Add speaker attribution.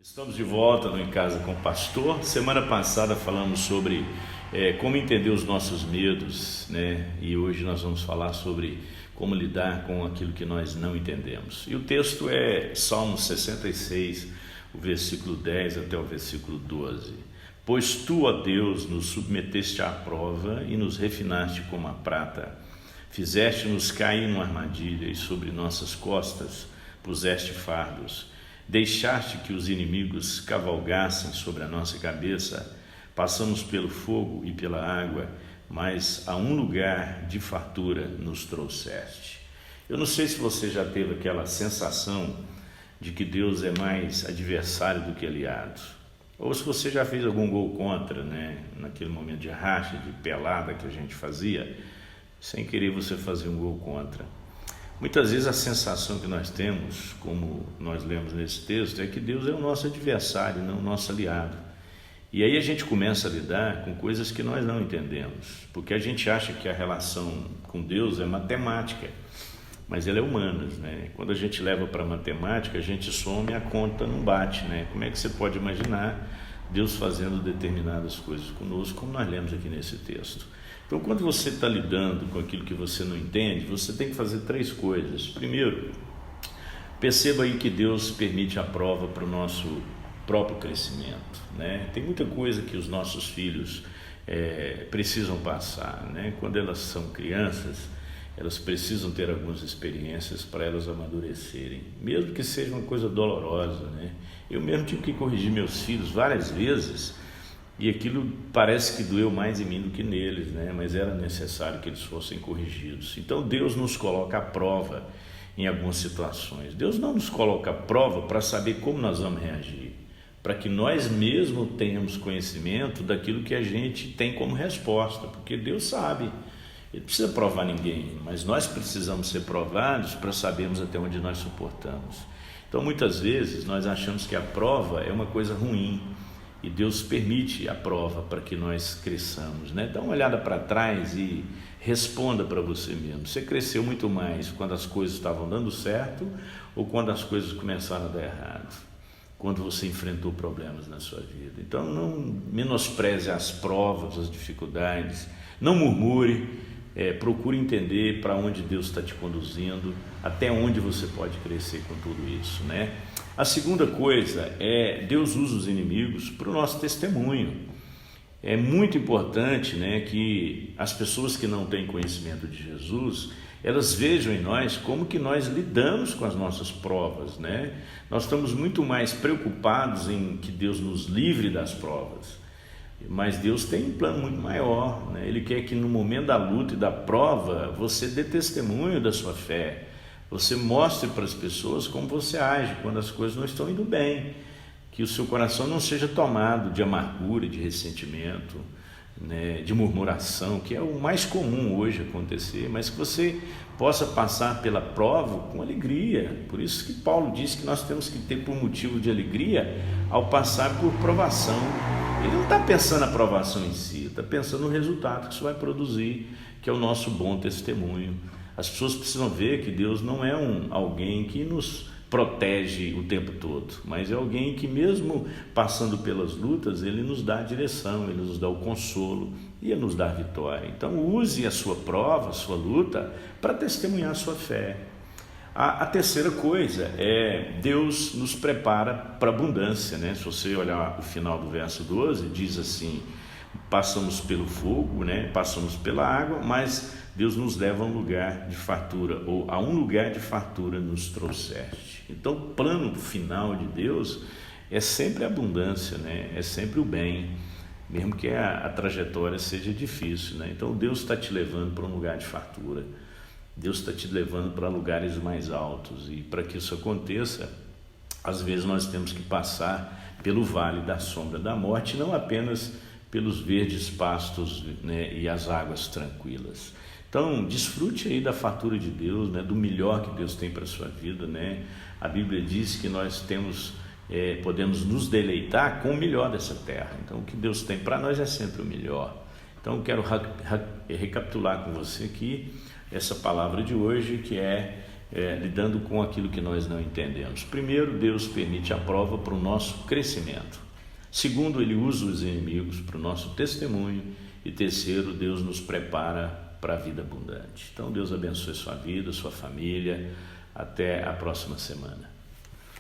Speaker 1: Estamos de volta no Em Casa com o Pastor. Semana passada falamos sobre como entender os nossos medos, né? E hoje nós vamos falar sobre como lidar com aquilo que nós não entendemos. E o texto é Salmo 66, o versículo 10 até o versículo 12. Pois tu, ó Deus, nos submeteste à prova e nos refinaste como a prata. Fizeste-nos cair numa armadilha e sobre nossas costas puseste fardos. Deixaste que os inimigos cavalgassem sobre a nossa cabeça. Passamos pelo fogo e pela água, mas a um lugar de fartura nos trouxeste. Eu não sei se você já teve aquela sensação de que Deus é mais adversário do que aliado. Ou se você já fez algum gol contra, né? Naquele momento de racha, de pelada que a gente fazia, sem querer você fazer um gol contra. Muitas vezes a sensação que nós temos, como nós lemos nesse texto, é que Deus é o nosso adversário, não o nosso aliado. E aí a gente começa a lidar com coisas que nós não entendemos, porque a gente acha que a relação com Deus é matemática, mas ela é humana, né? Quando a gente leva para a matemática, a gente some e a conta não bate, né? Como é que você pode imaginar Deus fazendo determinadas coisas conosco, como nós lemos aqui nesse texto? Então, quando você está lidando com aquilo que você não entende, você tem que fazer três coisas. Primeiro, perceba aí que Deus permite a prova para o nosso próprio crescimento, né? Tem muita coisa que os nossos filhos precisam passar, né? Quando elas são crianças, elas precisam ter algumas experiências para elas amadurecerem, mesmo que seja uma coisa dolorosa, né? Eu mesmo tive que corrigir meus filhos várias vezes, e aquilo parece que doeu mais em mim do que neles, né? Mas era necessário que eles fossem corrigidos. Então Deus nos coloca à prova em algumas situações. Deus não nos coloca à prova para saber como nós vamos reagir, para que nós mesmos tenhamos conhecimento daquilo que a gente tem como resposta, porque Deus sabe, Ele não precisa provar ninguém, mas nós precisamos ser provados para sabermos até onde nós suportamos. Então muitas vezes nós achamos que a prova é uma coisa ruim, e Deus permite a prova para que nós cresçamos, né? Dá uma olhada para trás e responda para você mesmo. Você cresceu muito mais quando as coisas estavam dando certo ou quando as coisas começaram a dar errado? Quando você enfrentou problemas na sua vida. Então não menospreze as provas, as dificuldades, não murmure, procure entender para onde Deus está te conduzindo, até onde você pode crescer com tudo isso, né? A segunda coisa é Deus usa os inimigos para o nosso testemunho. É muito importante, né, que as pessoas que não têm conhecimento de Jesus, elas vejam em nós como que nós lidamos com as nossas provas, né? Nós estamos muito mais preocupados em que Deus nos livre das provas, mas Deus tem um plano muito maior, né? Ele quer que no momento da luta e da prova você dê testemunho da sua fé. Você mostre para as pessoas como você age quando as coisas não estão indo bem, que o seu coração não seja tomado de amargura, de ressentimento, né, de murmuração, que é o mais comum hoje acontecer, mas que você possa passar pela prova com alegria. Por isso que Paulo diz que nós temos que ter por motivo de alegria ao passar por provação. Ele não está pensando na provação em si, está pensando no resultado que isso vai produzir, que é o nosso bom testemunho. As pessoas precisam ver que Deus não é alguém que nos protege o tempo todo, mas é alguém que mesmo passando pelas lutas, Ele nos dá a direção, Ele nos dá o consolo e Ele nos dá a vitória. Então use a sua prova, a sua luta para testemunhar a sua fé. A terceira coisa é Deus nos prepara para a abundância, né? Se você olhar o final do verso 12, diz assim: passamos pelo fogo, né? Passamos pela água, mas Deus nos leva a um lugar de fartura, ou a um lugar de fartura nos trouxeste. Então o plano final de Deus é sempre a abundância, né? É sempre o bem, mesmo que a trajetória seja difícil, né? Então Deus está te levando para um lugar de fartura, Deus está te levando para lugares mais altos, e para que isso aconteça, às vezes nós temos que passar pelo vale da sombra da morte, não apenas pelos verdes pastos, né, e as águas tranquilas. Então, desfrute aí da fartura de Deus, né, do melhor que Deus tem para a sua vida, né? A Bíblia diz que nós podemos nos deleitar com o melhor dessa terra. Então, o que Deus tem para nós é sempre o melhor. Então, eu quero recapitular com você aqui essa palavra de hoje, que é lidando com aquilo que nós não entendemos. Primeiro, Deus permite a prova para o nosso crescimento. Segundo, Ele usa os inimigos para o nosso testemunho. E terceiro, Deus nos prepara para a vida abundante. Então, Deus abençoe sua vida, sua família. Até a próxima semana.